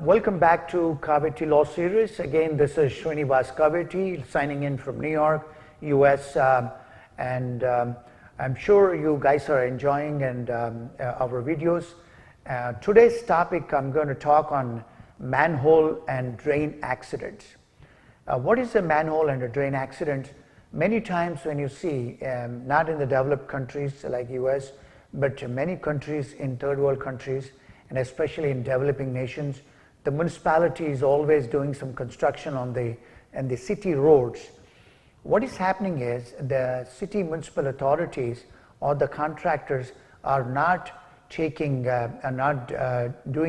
Welcome back to Kaveti Law Series. Again, this is Srinivas Kaveti signing in from New York, US, and I'm sure you guys are enjoying our videos. Today's topic, I'm going to talk on manhole and drain accidents. What is a manhole and a drain accident? Many times when you see, not in the developed countries like US, but many countries in third world countries, and especially in developing nations, the municipality is always doing some construction on the city roads. What is happening is the city municipal authorities or the contractors are not doing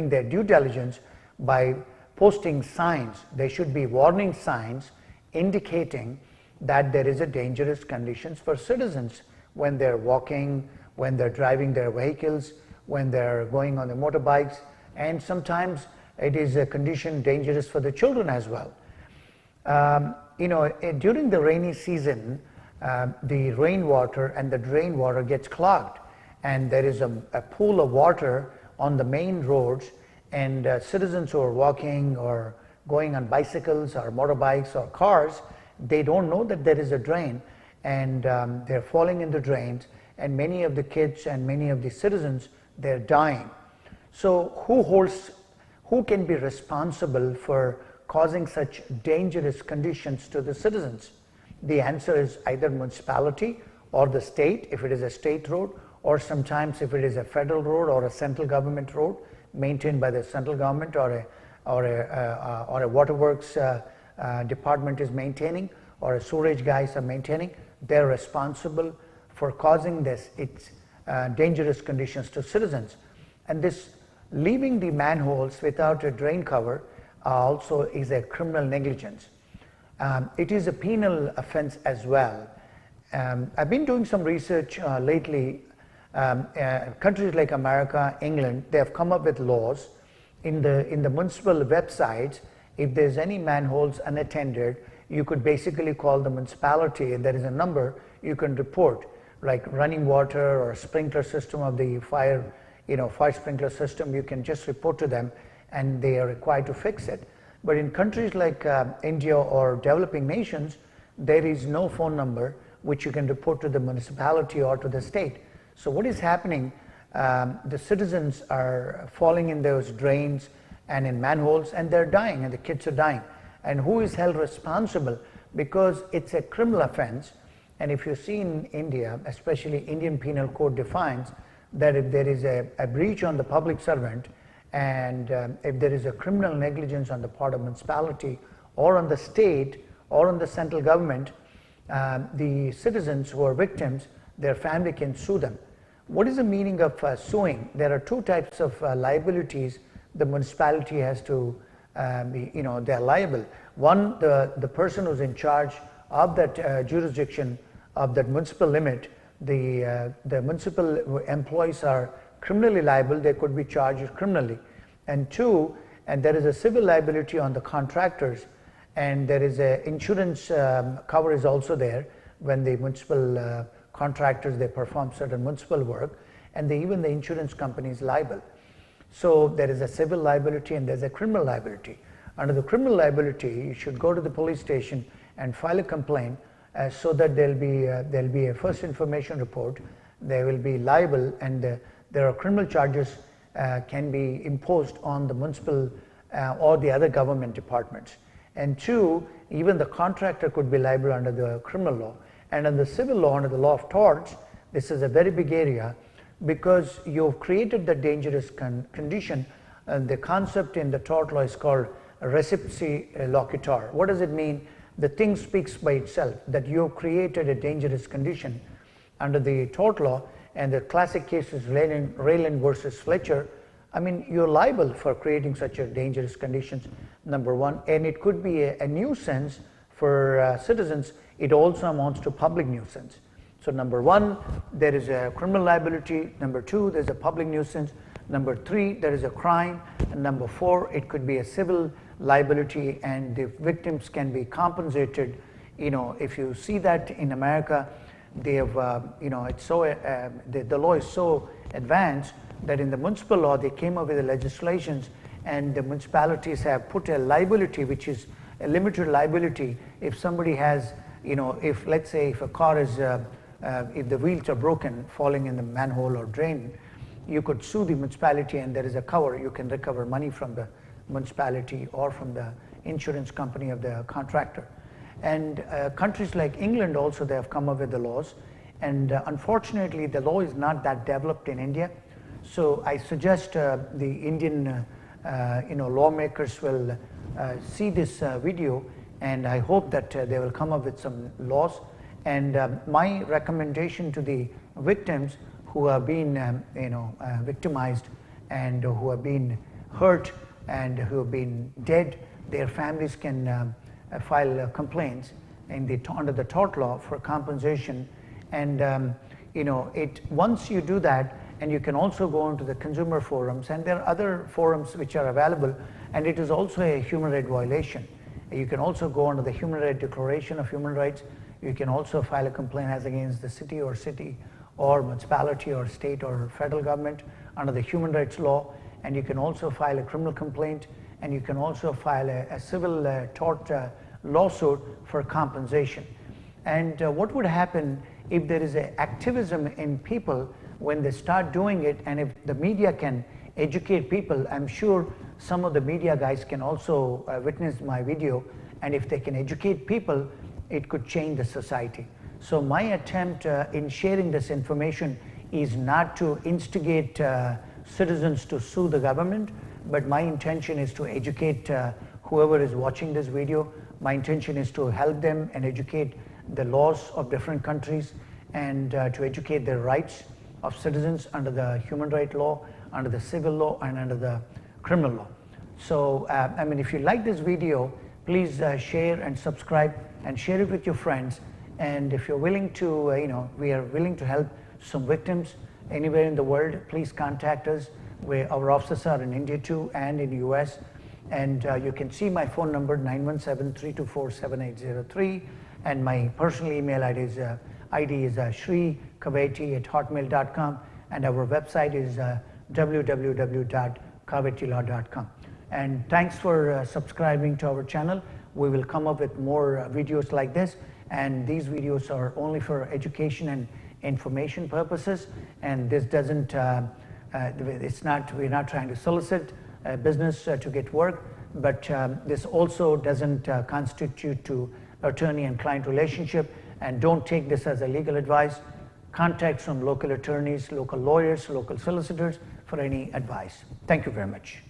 their due diligence by posting signs. There should be warning signs indicating that there is a dangerous conditions for citizens when they're walking, when they're driving their vehicles, when they're going on the motorbikes, and sometimes it is a condition dangerous for the children as well. During the rainy season, the rainwater and the drain water gets clogged, and there is a pool of water on the main roads, and citizens who are walking or going on bicycles or motorbikes or cars, they don't know that there is a drain, and they're falling in the drains, and many of the kids and many of the citizens, they're dying. So who can be responsible for causing such dangerous conditions to the citizens? The answer is either municipality or the state, if it is a state road, or sometimes if it is a federal road or a central government road maintained by the central government or a waterworks department is maintaining, or a sewerage guys are maintaining. They're responsible for causing its dangerous conditions to citizens. And this leaving the manholes without a drain cover also is a criminal negligence. It is a penal offense as well. I've been doing some research lately. Countries like America, England, they have come up with laws in the municipal websites. If there's any manholes unattended, you could basically call the municipality, and there is a number you can report, like running water or sprinkler system of the fire sprinkler system. You can just report to them and they are required to fix it. But in countries like India or developing nations, there is no phone number which you can report to the municipality or to the state. So what is happening? The citizens are falling in those drains and in manholes, and they're dying, and the kids are dying. And who is held responsible? Because it's a criminal offense. And if you see in India, especially Indian Penal Code defines that if there is a breach on the public servant, and if there is a criminal negligence on the part of municipality or on the state or on the central government, the citizens who are victims, their family can sue them. What is the meaning of suing? There are two types of liabilities the municipality has to they're liable. One, the person who's in charge of that jurisdiction of that municipal limit, the municipal employees are criminally liable. They could be charged criminally. And two, and there is a civil liability on the contractors, and there is a insurance cover is also there when the municipal contractors, they perform certain municipal work, and even the insurance company is liable. So there is a civil liability and there's a criminal liability. Under the criminal liability, you should go to the police station and file a complaint so that there'll be a first information report. They will be liable, and there are criminal charges can be imposed on the municipal or the other government departments. And two, even the contractor could be liable under the criminal law. And under the civil law, under the law of torts, this is a very big area because you've created the dangerous condition. The concept in the tort law is called recepsi loquitur. What does it mean? The thing speaks by itself, that you've created a dangerous condition under the tort law, and the classic case is Rayland versus Fletcher. I mean, you're liable for creating such a dangerous conditions, number one, and it could be a nuisance for citizens. It also amounts to public nuisance. So number one, there is a criminal liability. Number two, there's a public nuisance. Number three, there is a crime. And number four, it could be a civil liability, and the victims can be compensated. You know, if you see that in America, they have, you know, it's so, the law is so advanced that in the municipal law, they came up with the legislations, and the municipalities have put a liability, which is a limited liability. If somebody has, you know, if let's say if a car is, if the wheels are broken, falling in the manhole or drain, you could sue the municipality and there is a cover. You can recover money from the municipality or from the insurance company of the contractor. And countries like England also, they have come up with the laws. And unfortunately, the law is not that developed in India. So I suggest the Indian you know, lawmakers will see this video, and I hope that they will come up with some laws. And my recommendation to the victims who have been you know, victimized and who have been hurt and who have been dead, their families can file complaints in the, under the tort law for compensation. And you know, once you do that, and you can also go into the consumer forums, and there are other forums which are available, and it is also a human right violation. You can also go under the Human Rights Declaration of Human Rights. You can also file a complaint as against the city or municipality or state or federal government under the human rights law, and you can also file a criminal complaint, and you can also file a civil tort lawsuit for compensation. And what would happen if there is an activism in people when they start doing it, and if the media can educate people? I'm sure some of the media guys can also witness my video, and if they can educate people, it could change the society. So my attempt in sharing this information is not to instigate citizens to sue the government, but my intention is to educate whoever is watching this video. My intention is to help them and educate the laws of different countries, and to educate the rights of citizens under the human right law, under the civil law, and under the criminal law. So I mean, if you like this video, please share and subscribe and share it with your friends. And if you're willing to, you know, we are willing to help some victims anywhere in the world, please contact us. Our offices are in India too, and in US. And you can see my phone number, 917-324-7803. And my personal email ID is srikaveti@hotmail.com. And our website is www.kavetilaw.com. And thanks for subscribing to our channel. We will come up with more videos like this. And these videos are only for education and information purposes. And this doesn't, we're not trying to solicit business to get work, but this also doesn't constitute to attorney and client relationship. And don't take this as a legal advice. Contact some local attorneys, local lawyers, local solicitors for any advice. Thank you very much.